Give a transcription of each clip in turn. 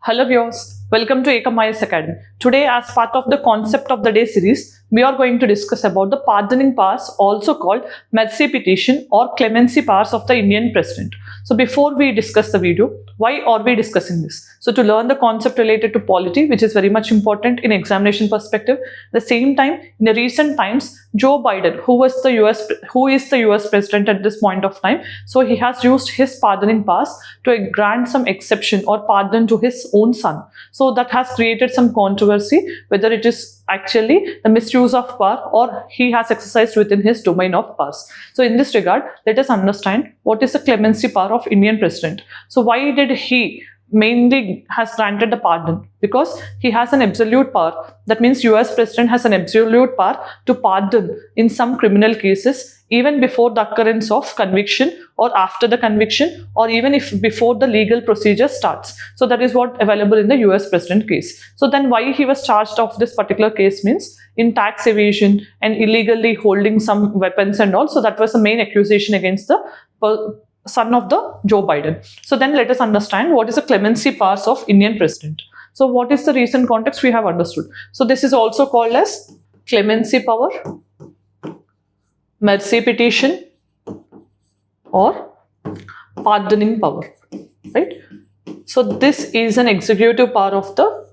Hello viewers, welcome to Ekam Academy. Today, as part of the concept of the day series, we are going to discuss about the pardoning powers, also called mercy petition or clemency powers of the Indian President. So before we discuss the video, why are we discussing this? So to learn the concept related to polity, which is very much important in examination perspective. At the same time, in the recent times, Joe Biden, who is the US President at this point of time, so he has used his pardoning powers to grant some exception or pardon to his own son. So that has created some controversy whether it is actually the misuse of power or he has exercised within his domain of powers. So in this regard, let us understand what is the clemency power of Indian President. So why did he mainly has granted the pardon? Because he has an absolute power. That means US President has an absolute power to pardon in some criminal cases even before the occurrence of conviction or after the conviction, or even if before the legal procedure starts. So that is what available in the US President case. So then why he was charged of this particular case means in tax evasion and illegally holding some weapons and all. So that was the main accusation against the son of the Joe Biden. So then let us understand what is the clemency powers of Indian President. So what is the recent context we have understood? So this is also called as clemency power, mercy petition or pardoning power, right? So this is an executive power of the,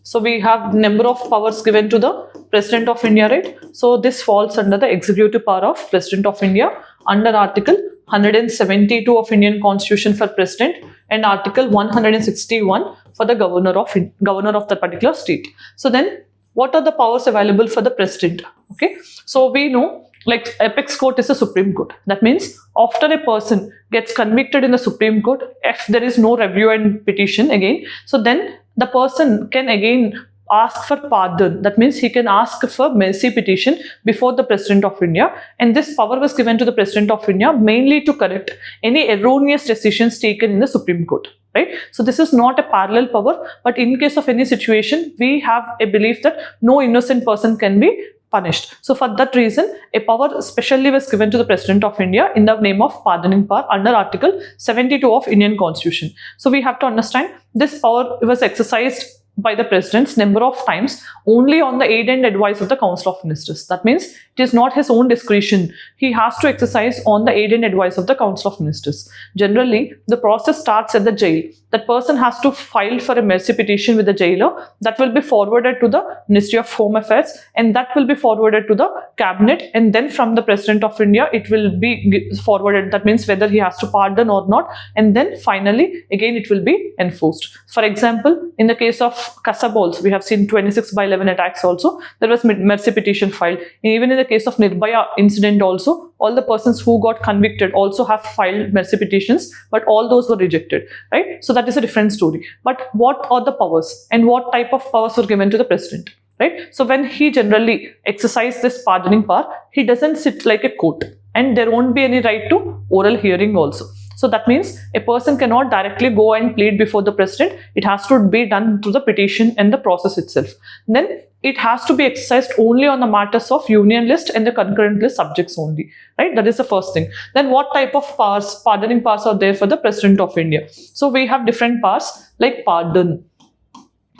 so we have number of powers given to the President of India, right? So this falls under the executive power of President of India under Article 172 of Indian Constitution for President and Article 161 for the governor of the particular state. So then what are the powers available for the President? Okay, so we know like apex court is the Supreme Court. That means after a person gets convicted in the Supreme Court, if there is no review and petition again, so then the person can again ask for pardon. That means he can ask for mercy petition before the President of India, and this power was given to the President of India mainly to correct any erroneous decisions taken in the Supreme Court, right? So this is not a parallel power, but in case of any situation, we have a belief that no innocent person can be punished. So for that reason, a power specially was given to the President of India in the name of pardoning power under Article 72 of Indian Constitution. So we have to understand this power was exercised by the President's number of times only on the aid and advice of the Council of Ministers. That means it is not his own discretion. He has to exercise on the aid and advice of the Council of Ministers. Generally, the process starts at the jail. That person has to file for a mercy petition with the jailer. That will be forwarded to the Ministry of Home Affairs, and that will be forwarded to the Cabinet, and then from the President of India it will be forwarded. That means whether he has to pardon or not, and then finally again it will be enforced. For example, in the case of Kasabols, we have seen 26/11 attacks also, there was mercy petition filed. Even in the case of Nirbhaya incident also, all the persons who got convicted also have filed mercy petitions, but all those were rejected, right? So that is a different story. But what are the powers and what type of powers were given to the President, right? So when he generally exercises this pardoning power, he doesn't sit like a court, and there won't be any right to oral hearing also. So that means a person cannot directly go and plead before the President. It has to be done through the petition and the process itself. Then it has to be exercised only on the matters of union list and the concurrent list subjects only, right? That is the first thing. Then what type of powers, pardoning powers are there for the President of India? So we have different powers like pardon.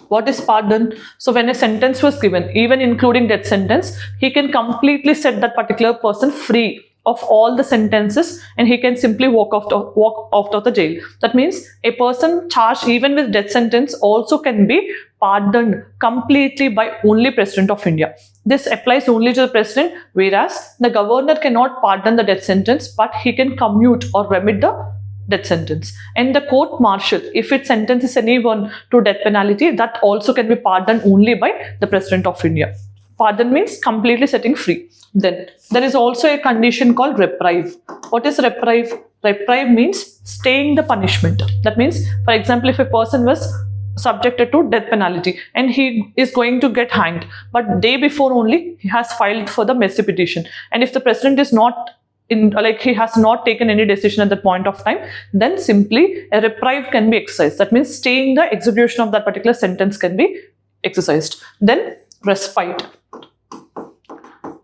What is pardon? So when a sentence was given, even including death sentence, he can completely set that particular person free of all the sentences, and he can simply walk out of the jail. That means a person charged even with death sentence also can be pardoned completely by only President of India. This applies only to the President, whereas the governor cannot pardon the death sentence, but he can commute or remit the death sentence. And the court martial, if it sentences anyone to death penalty, that also can be pardoned only by the President of India. Pardon means completely setting free. Then there is also a condition called reprieve. What is reprieve? Reprieve means staying the punishment. That means, for example, if a person was subjected to death penalty and he is going to get hanged, but day before only he has filed for the mercy petition, and if the President is not he has not taken any decision at that point of time, then simply a reprieve can be exercised. That means staying the execution of that particular sentence can be exercised. Then respite.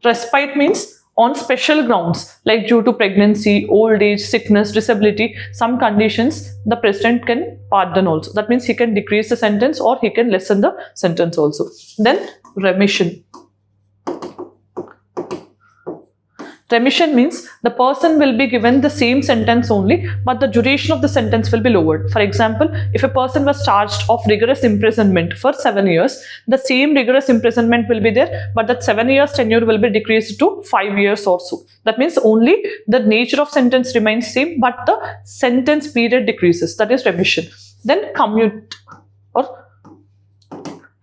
Respite means On special grounds like due to pregnancy, old age, sickness, disability, some conditions, the president can pardon also. That means he can decrease the sentence or he can lessen the sentence also. Then remission. Remission means the person will be given the same sentence only, but the duration of the sentence will be lowered. For example, if a person was charged of rigorous imprisonment for 7 years, the same rigorous imprisonment will be there, but that 7 years tenure will be decreased to 5 years or so. That means only the nature of sentence remains same, but the sentence period decreases. That is remission. Then commute or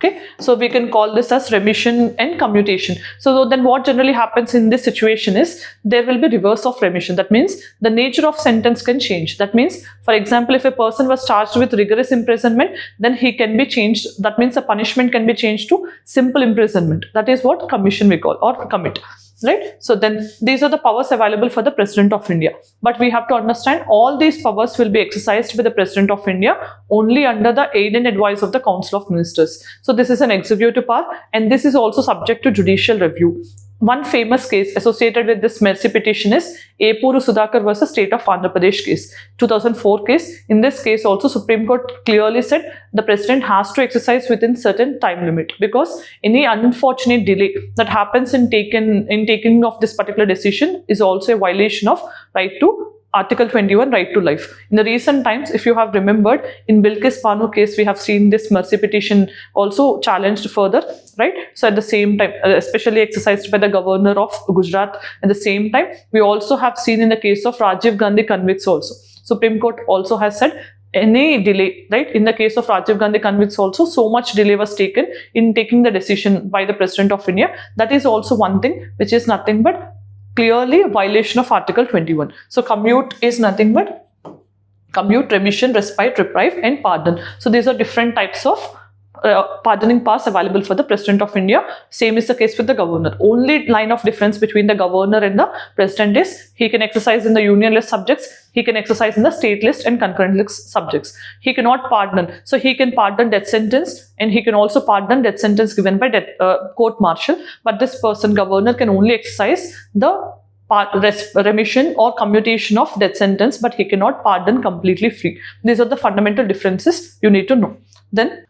okay, so we can call this as remission and commutation. So then what generally happens in this situation is there will be reverse of remission. That means the nature of sentence can change. That means, for example, if a person was charged with rigorous imprisonment, then he can be changed. That means the punishment can be changed to simple imprisonment. That is what commission we call, or commit. Right? So then these are the powers available for the President of India. But we have to understand all these powers will be exercised by the President of India only under the aid and advice of the Council of Ministers. So this is an executive power, and this is also subject to judicial review. One famous case associated with this mercy petition is Epuru Sudhakar versus State of Andhra Pradesh case, 2004 case. In this case also Supreme Court clearly said the president has to exercise within certain time limit, because any unfortunate delay that happens in taking of this particular decision is also a violation of right to Article 21, right to life. In the recent times, if you have remembered, in Bilkis Banu case, we have seen this mercy petition also challenged further, right? So at the same time, especially exercised by the governor of Gujarat, at the same time, we also have seen in the case of Rajiv Gandhi convicts also. Supreme Court also has said any delay, right? In the case of Rajiv Gandhi convicts also, so much delay was taken in taking the decision by the President of India. That is also one thing which is nothing but clearly a violation of Article 21. So commute is nothing but commute, remission, respite, reprieve and pardon. So these are different types of pardoning powers available for the President of India. Same is the case with the governor. Only line of difference between the governor and the president is he can exercise in the union list subjects, he can exercise in the state list and concurrent list subjects. He cannot pardon. So he can pardon death sentence, and he can also pardon death sentence given by court martial. But this person, governor, can only exercise the remission or commutation of death sentence, but he cannot pardon completely free. These are the fundamental differences you need to know. Then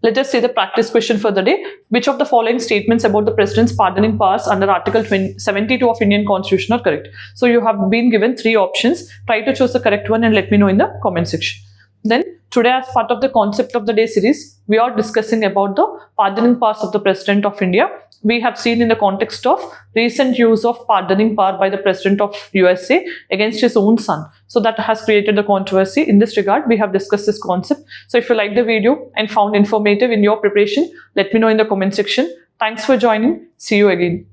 let us see the practice question for the day. Which of the following statements about the president's pardoning powers under Article 72 of Indian Constitution are correct? So you have been given 3 options. Try to choose the correct one and let me know in the comment section. Then today, as part of the concept of the day series, we are discussing about the pardoning powers of the President of India. We have seen in the context of recent use of pardoning power by the President of USA against his own son. So that has created the controversy. In this regard, we have discussed this concept. So if you like the video and found informative in your preparation, let me know in the comment section. Thanks for joining. See you again.